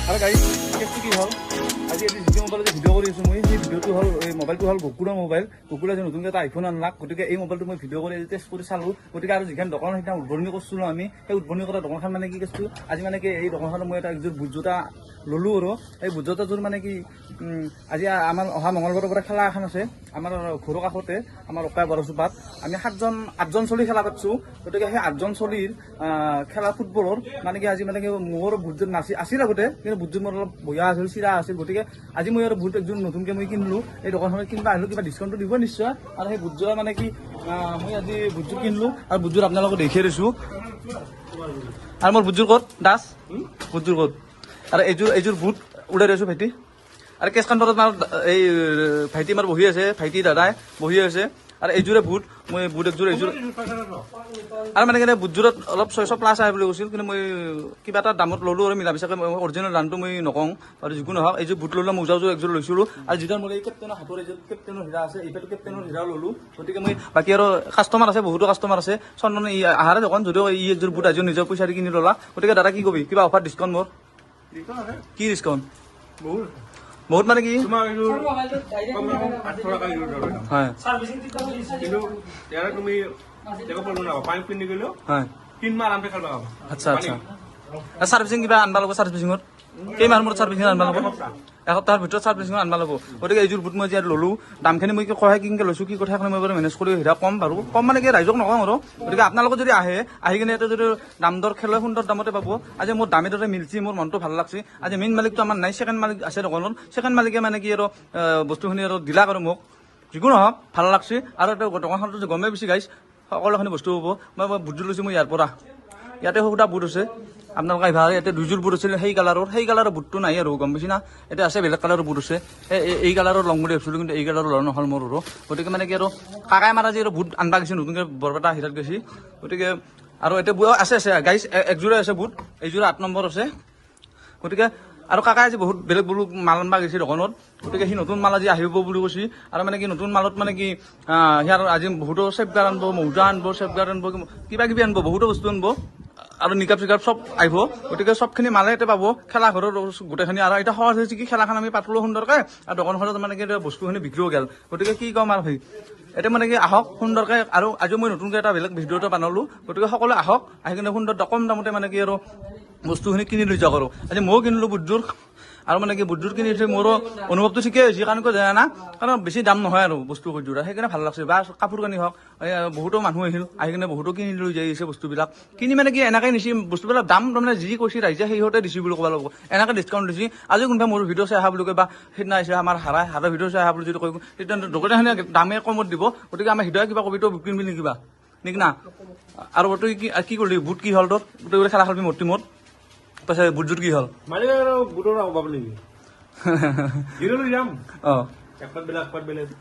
আৰু গাড়ী কেছটো কি হ'ল আজি এটি জিটি মোবাইলত ভিডিঅ' কৰি আছোঁ মই সেই ভিডিঅ'টো হ'ল এই মোবাইলটো হ'ল গকুলৰ মোবাইল গকুলে যে নতুনকৈ এটা আইফোন আনলাক গতিকে এই মোবাইলটো মই ভিডিঅ' কৰি টেষ্ট কৰি চালোঁ গতিকে আৰু যিখন দোকান সেইদিনা উদ্বোধনী কৰিছিলোঁ আমি সেই উদ্বোধনী কৰা দোকানখন মানে কি কৈছোঁ আজি মানে কি এই দোকানখনত মই এটা একযোৰ বুট জোতা ল'লোঁ আৰু এই বুট জোতাযোৰ মানে কি আজি আমাৰ অহা মঙলবাৰৰ পৰা খেলা এখন আছে আমাৰ ঘৰৰ কাষতে আমাৰ অকাই বৰচোপাত আমি আঠজন চলি খেলা পাতিছোঁ গতিকে সেই 8জন চলিৰ খেলা ফুটবলৰ মানে কি আজি মানে কি মোৰ বুটযোৰ আছিল আগতে কিন্তু বুটযোৰ মোৰ অলপ বয়া আছিল চিৰা আছিল গতিকে আজি মই আৰু বুট একযোৰ নতুনকৈ মই কিনিলোঁ এই দোকানখনত কিনিব আহিলোঁ কিবা ডিছকাউণ্টটো দিব নিশ্চয় আৰু সেই বুটযোৰ মানে কি মই আজি বুটযোৰ কিনিলোঁ আৰু বুটযোৰ আপোনালোকক দেখাই দিছোঁ আৰু মোৰ বুটযোৰ ক'ত দাস বুটযোৰ ক'ত আৰু এইযোৰ বুট উলাই দিছোঁ ভাইটি আৰু কেছ কাউণ্টাৰত এই ভাইটি আমাৰ বহি আছে ভাইটি দাদাই বহি আছে আৰু এইযোৰে বুট মই বুট একযোৰ এইযোৰ আৰু মানে কেনে বুটযোৰত অলপ 600+ আহে বুলি কৈছিল কিন্তু মই কিবা এটা দামত ল'লোঁ আৰু মিলা পিছাকৈ অৰিজিনেল দামটো মই নকওঁ আৰু যিকোনো হওক এইযোৰ বুট ল'লোঁ মোজাযোৰ একযোৰ লৈছিলোঁ আৰু যিটো মোৰ এই কেপ্টেইনৰ হাতৰ এইযোৰ কেপ্টেইনৰ হীৰা আছে এইফালে কেপ্টেইনৰ হীৰা ল'লোঁ গতিকে মই বাকী আৰু কাষ্টমাৰ আছে বহুতো কাষ্টমাৰ আছে চন্দন ই আহাৰে দোকান যদিও ই একযোৰ বুট আজিও নিজৰ পইচা দি কিনি ল'লা গতিকে দাদা কি কবি কিবা অফাৰ ডিছকাউণ্ট মোৰ কি ডিছকাউণ্ট বহুত মানে কি আচ্ছা আচ্ছা চাৰ্ভিচিং কিবা আনবা লাগিব চাৰ্ভিচিঙত কেইমাহৰ মূৰত চাৰ্ভিচিং আনবা লাগিব এসপ্তাহৰ ভিতৰত চাৰ্ভিচিং আনবা লাগিব গতিকে এইযোৰ বুট মই যে ল'লোঁ দামখিনি মই কৰাই কিনকৈ লৈছোঁ কি কথা মই বাৰু মেনেজ কৰি হিৰা কম বাৰু কম মানে কি ৰাইজক নকওঁ আৰু গতিকে আপোনালোকে যদি আহি কিনে ইয়াতে যদি দাম দৰ খেলে সুন্দৰ দামতে পাব আজি মোৰ দামে দৰে মিলছি মোৰ মনটো ভাল লাগছে আজি মেইন মালিকটো আমাৰ নাই ছেকেণ্ড মালিক আছে দোকানত ছেকেণ্ড মালিকে মানে কি আৰু বস্তুখিনি আৰু দিলাক আৰু মোক যিকোনো হওক ভাল লাগছে আৰু এটা দোকানখনতো গমেই বেছি গাইছ সকলোখিনি বস্তু হ'ব মই বুটযোৰ লৈছোঁ মই ইয়াৰ পৰা ইয়াতে সৌটা বুট আছে আপোনালোকে আহিবা ইয়াতে দুইযোৰ বুট আছিল সেই কালাৰৰ বুটটো নাই আৰু গম পাইছি না এতিয়া আছে বেলেগ কালাৰৰ বুট আছে এই কালাৰৰ লং বুলি ভাবিছিলোঁ কিন্তু এই কালাৰৰ লং নহ'ল মোৰ আৰু গতিকে মানে কি আৰু কাকাই মাৰা যি আৰু বুট আনবা গৈছে নতুনকৈ বৰপেটা হিৰাত গৈছে গতিকে আৰু এতিয়া আছে গাইছ একযোৰে আছে বুট এইযোৰ 8 নম্বৰ আছে গতিকে আৰু কাকাই আজি বহুত বেলেগ বেলেগ মাল আনবা গৈছে দোকানত গতিকে সি নতুন মাল আজি আহিব বুলি কৈছে আৰু মানে কি নতুন মালত মানে কি সিয়াৰ আজি বহুতো চেফগাৰ্ড আনব মৌজা আনব চেফগাৰ্ড আনব কিবা কিবি আনব বহুতো বস্তু আনব আৰু নিকাপ চিকাপ চব আহিব গতিকে চবখিনি মালে ইয়াতে পাব খেলা ঘৰৰ গোটেইখিনি আৰু এতিয়া সহজ হৈছে কি খেলাখন আমি পাতলোঁ সুন্দৰকৈ আৰু দোকানখনত মানে কি বস্তুখিনি বিক্ৰীও গ'ল গতিকে কি ক'ম আৰু ভাই এতিয়া মানে কি আহক সুন্দৰকৈ আৰু আজি মই নতুনকৈ এটা বেলেগ ভিডিঅ' এটা বনালোঁ গতিকে সকলোৱে আহক আহি কিনে সুন্দৰ কম দামতে মানে কি আৰু বস্তুখিনি কিনি লৈ যাওক আৰু আজি ময়ো কিনিলোঁ বুটযোৰ আৰু মানে কি বুটযোৰ কিনি মোৰো অনুভৱটো ঠিকেই হৈছে কাৰণ কিয় জানা কাৰণ বেছি দাম নহয় আৰু বস্তু বুটযোৰ সেইকাৰণে ভাল লাগছে বা কাপোৰ কানি হওক বহুতো মানুহ আহিল আহি কিনে বহুতো কিনি লৈ যাই আহিছে বস্তুবিলাক কিনি মানে কি এনেকৈ নিছি বস্তুবিলাক দাম তাৰমানে যি কৈছে ৰাইজে সেইহঁতে দিছোঁ বুলি ক'ব লাগিব এনেকৈ ডিছকাউণ্ট দিছে আজি কোনোবাই মোৰ ভিডিঅ' চাই অহা বুলি কয় বা সেইদিনা আহিছে আমাৰ হাৰা ভিডিঅ' চাই অহা বুলি যদি কয় তেতিয়া দোকানখনে দামে কমত দিব গতিকে আমাৰ হৃদয় কিবা কবিতো কিনিবি নিকিবা নেকি না আৰু তই কি কৰিলি বুট কি হ'ল তোৰ তই খেলা খেলবি মোৰ টিমত পাছে বুটযোৰ কি হ'ল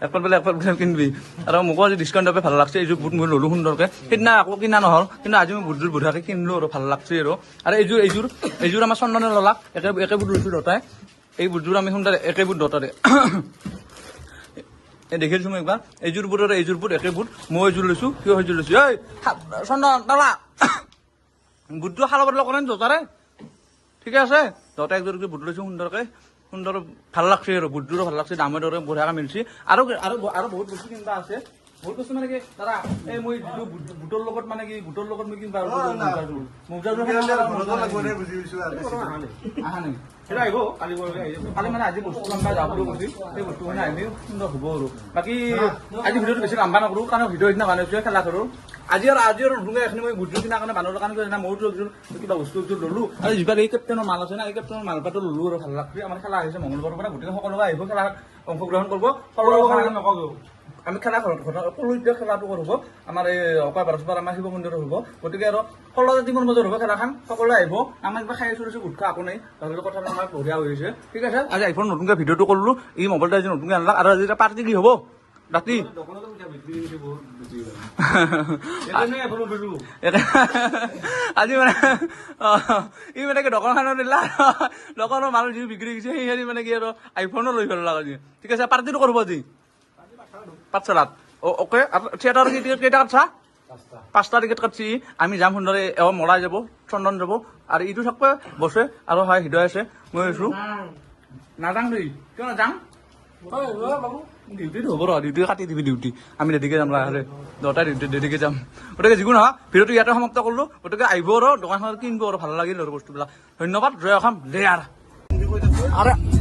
একপাত কিনবি আৰু মোকো আজি ডিছকাউণ্ট দিব ভাল লাগছে এইযোৰ বুট মই ল'লোঁ সুন্দৰকৈ সেইদিনা আকৌ কিনা নহ'ল কিন্তু আজি মই বুটযোৰ বঢ়িয়াকৈ কিনিলোঁ আৰু ভাল লাগছে আৰু এইযোৰ আমাৰ চন্দনে ল'লাক একে বুট লৈছোঁ দুটাই এই বুটযোৰ আমি সুন্দৰ একে বুট দুটাৰে এই দেখিছোঁ মই একবাৰ এইযোৰ বুট আৰু এইযোৰ বুট একে বুট মই এইযোৰ লৈছোঁ কিয় সেইযোৰ লৈছোঁ এই চন্দন দাদা বুটযোৰ খালা বদলা কৰে দুটাৰে ঠিকে আছে দুটা একযোৰ বুট লৈছোঁ সুন্দৰকৈ সুন্দৰ ভাল লাগছে আৰু বুটযোৰো ভাল লাগছে দামে দৰে বঢ়িয়াকৈ মিলছে আৰু বহুত বস্তু কিনিবা আছে বহুত বস্তু মানে কি দাদা এই মই যিটো বুটৰ লগত মানে কি বুটৰ লগত মই কিনিবা মোজাযোৰ আহা নাই সেইটো আহিব কালি মানে আজি বস্তু আনবা যাব বুলি কৈছিল সেই বস্তুখিনি আহিলে সুন্দৰ হ'ব আৰু বাকী আজি ভিডিঅ'টো বেছি লাম্বা নকৰোঁ কাৰণ ভিডিঅ' সিদিনা বনাইছোঁ খেলা কৰোঁ আজি আৰু নতুনকৈ এখিনি মই বুটযোৰ কিনাৰ কাৰণে মানুহৰ কাৰণে কিনা মইতো একযোৰ কিবা বস্তু একযোৰ ল'লোঁ আৰু যিবাৰ এই কেপ্টেইনৰ মাল আছে না এই কেপ্টেইনৰ মালপাতো ল'লোঁ আৰু ভাল লাগছে আমাৰ খেলা আহিছে মঙলবাৰৰ পৰা গতিকে সকলোকে আহিব খেলাত অংশগ্ৰহণ কৰিব নকওঁ আমি খেলা সকলোতে খেলাটো হ'ব আমাৰ এই অকাই বাৰচপাৰ আমাৰ শিৱ মন্দিৰত হ'ব গতিকে আৰু ষোল্ল টিমৰ মাজত হ'ব খেলাখন সকলোৱে আহিব আমাৰ কিবা খাই আছোঁ গোটখা একো নাই তাহলে কথা আমাৰ বঢ়িয়া হৈছে ঠিক আছে আজি আইফোন নতুনকৈ ভিডিঅ'টো কৰিলোঁ এই মোবাইলটো আজি নতুনকৈ আনলাক আৰু আজি এটা পাৰ্টি কি হ'ব ৰাতি আজি মানে ই মানে কি দোকানখনত দিলা দোকানৰ মাল যি বিক্ৰী হৈছে সেই মানে কি আৰু আইফোনো লৈ পেলাক আজি ঠিক আছে পাৰ্টিটো কৰিব আজি পাঠশালাত অ'কে থিয়েটাৰ কেইটা চা 5টা টিকেট কাটছি আমি যাম সুন্দৰে এওঁ মৰাই যাব চন্দন যাব আৰু ইটো থাকবে বসে আৰু হয় হৃদয় আছে মই আছো নাযাং দেই কিয় নাযাং ডিউটিত হ'ব ৰ ডিউটি কাটি দিবি ডিউটি আমি ৰেডিকে যাম লাহে দহটা ডিউটি ৰেডিকে যাম গতিকে যিকোনো নহয় ভিডিঅ'টো ইয়াতে সমাপ্ত কৰিলো গতিকে আহিব আৰু দোকানখনত কিনিব আৰু ভাল লাগিল আৰু বস্তুবিলাক ধন্যবাদ জয় অসম দে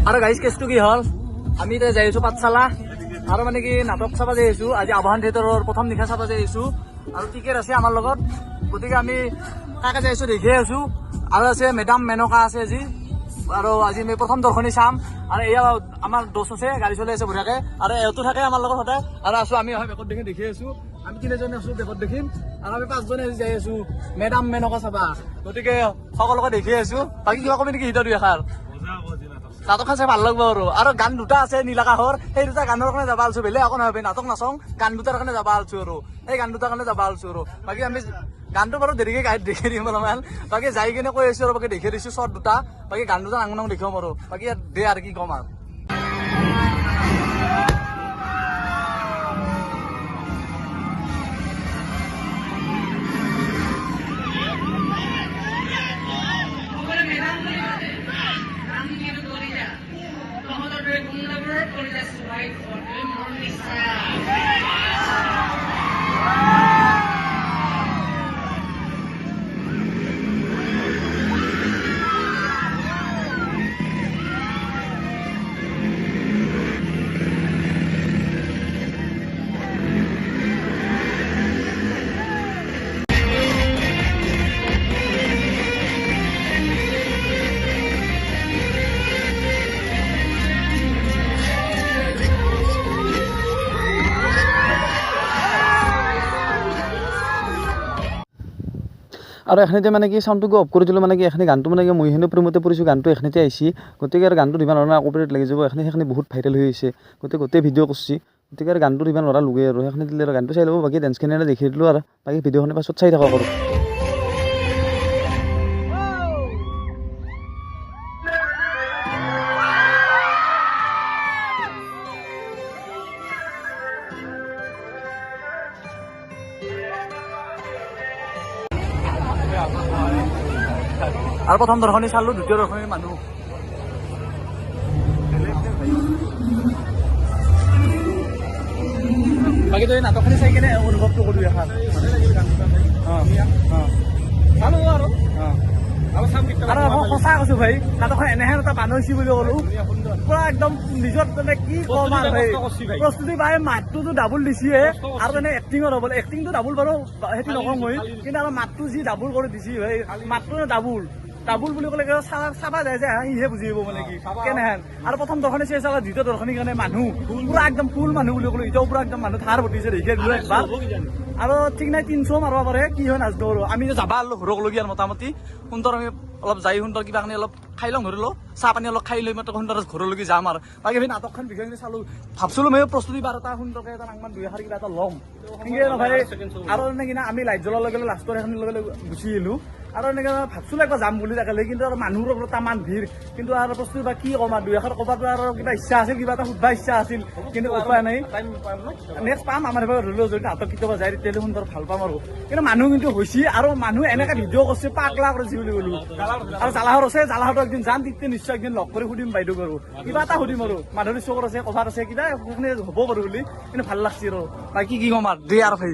আৰু গাইজ কেছটো কি হ'ল আমি এতিয়া যাই আছো পাঠশালা আৰু মানে কি নাটক চাব যাই আছো আজি আবাহন থিয়েটাৰৰ প্ৰথম নিশা চাব যাই আছো আৰু টিকেট আছে আমাৰ লগত গতিকে আমি কাকে যাই আছো দেখিয়ে আছো আৰু আছে মেডাম মেনকা আছে আজি আৰু আজি আমি প্ৰথম দৰ্শনী চাম আৰু এয়া আমাৰ দোষ আছে গাড়ী চলাই আছে বঢ়িয়াকে আৰু এওঁতো থাকে আমাৰ লগত সদায় আৰু আছো আমি হয় বেকত দেখি দেখি আছো আমি তিনিজনে আছো বেকত দেখিম আৰু আমি 5জনে আজি যাই আছো মেডাম মেনকা চাবা গতিকে সকলোকে দেখি আছো বাকী কিবা কবি নেকি হিতৰ দুই এষাৰ নাটকখন চাই ভাল লাগব আৰু গান দুটা আছে নীলাকাশৰ সেই দুটা গানৰ কাৰণে যাব আলছো বেলেগ একো নহয় নাটক নাচং গান দুটাৰ কাৰণে যাব আলছো আৰু সেই গান দুটাৰ কাৰণে যাব আলছো আৰু বাকী আমি গানটো বাৰু দেৰিকে গাই দেখি দিম অলপমান বাকী যাই কিনে কৈ আছো আৰু বাকী দেখি দিছো শ্বৰ্ট দুটা বাকী গান দুটা নাং নাং দেখাম আৰু বাকী ইয়াত দে আৰু কি ক'ম আৰু আৰু এখিনিতে মানে কি চাউণ্ডটো অফ কৰি দিলোঁ মানে কি এখিনি গানটো মানে কি মই সেনে প্ৰেমতে পৰিছোঁ গানটো এখিনিতে আহিছে গতিকে আৰু গানটো ইমান ধৰণৰ কপিৰাইট লাগি যাব সেইখিনি বহুত ভাইৰেল হৈ আছে গতিকে গোটেই ভিডিঅ' কৰিছে গতিকে আৰু গানটো ইমান ল'ৰা লগে আৰু সেইখিনি দিলে আৰু গানটো চাই ল'ব বাকী ডেন্সখিনি দেখি দিলোঁ আৰু বাকী ভিডিঅ'খিনি পাছত চাই থাকক আৰু আৰু প্ৰথম দৰ্শনী চালো দ্বিতীয় দৰ্শনী মানুহ বাকী তই নাটকখিনি চাই কিনে অনুভৱটো কৰোঁ এখন চালো আৰু সঁচা কৈছো ভাই নাটকখন এনেহেন এটা মানুহ হৈছে বুলি ক'লো পুৰা একদম নিজৰ মানে কি কম আৰু ভাই প্ৰস্তুতি পাই মাতটোতো ডাবুল দিছে আৰু মানে এক্টিঙৰ হ'ব এক্টিংটো ডাবুল বাৰু সেইটো নকওঁ মই কিন্তু আমাৰ মাতটো যি ডাবুল কৰি দিছে ভাই মাতটো ডাবুল বুলি ক'লে চাবা যায় যে ইহে বুজি পাব মানে কি কেনেহেন আৰু প্ৰথম দৰ্শনী চাই চালা দ্বিতীয় দৰ্শনীৰ কাৰণে মানুহ পুৰা একদম ফুল মানুহ বুলি ক'লো এতিয়াও পুৰা একদম মানুহ ধাৰ ভতিছে দেখি দিলো একবাৰ আৰু ঠিক নাই 300 মাৰিব পাৰে কি হয় নাজানো আৰু আমি যাবা আৰু ঘৰকলগীয়া আৰু মোটামুটি সুন্দৰ আমি অলপ যাই সুন্দৰ কিবা কানি অলপ খাই লওঁ ধৰি লওঁ চাহ পানী অলপ খাই লৈ মাত্ৰ সুন্দৰ ঘৰলৈকে যাম আৰু বাকী আমি নাটকখন বিষয়খিনি চালো ভাবছিলো মই প্ৰস্তুতি বাৰ এটা সুন্দৰকে এটা নাংমান 2-1 কিবা এটা ল'ম কিন্তু নহয় আৰু এনেকে না আমি লাইট জ্বলাৰ লগে লাষ্টৰ এখনি লগে গুচি আহিলো আৰু এনেকে ভাবছিলো একবাৰ যাম বুলি তাকে কিন্তু আৰু মানুহৰ তামান ভিৰ কিন্তু আৰু প্ৰস্তুতি বা কি ক'ম আৰু 2-1 ক'বাত আৰু কিবা ইচ্ছা আছিল কিবা এটা সুধবা ইচ্ছা আছিল কিন্তু উপায় নাই নেক্সট পাম আমাৰ ধৰি লওঁ যদি নাটক কেতিয়াবা যায় তেতিয়াহ'লে সুন্দৰ ভাল পাম আৰু কিন্তু মানুহ কিন্তু হৈছে আৰু মানুহ এনেকে ভিডিঅ' কৰিছে পাগলা কৰিছে বুলি ক'লো আৰু জালাহৰ আছে জালাহতো একদিন যাম তেতিয়া নিশ্চয় একদিন লগ কৰি সুধিম বাইদেউক আৰু কিবা এটা সুধিম আৰু মাধুৰী চকৰ আছে কভাৰ আছে কিবা হ'ব বাৰু বুলি কিন্তু ভাল লাগছে আৰু বাকী কি ক'ম আৰু দে আৰু ভাই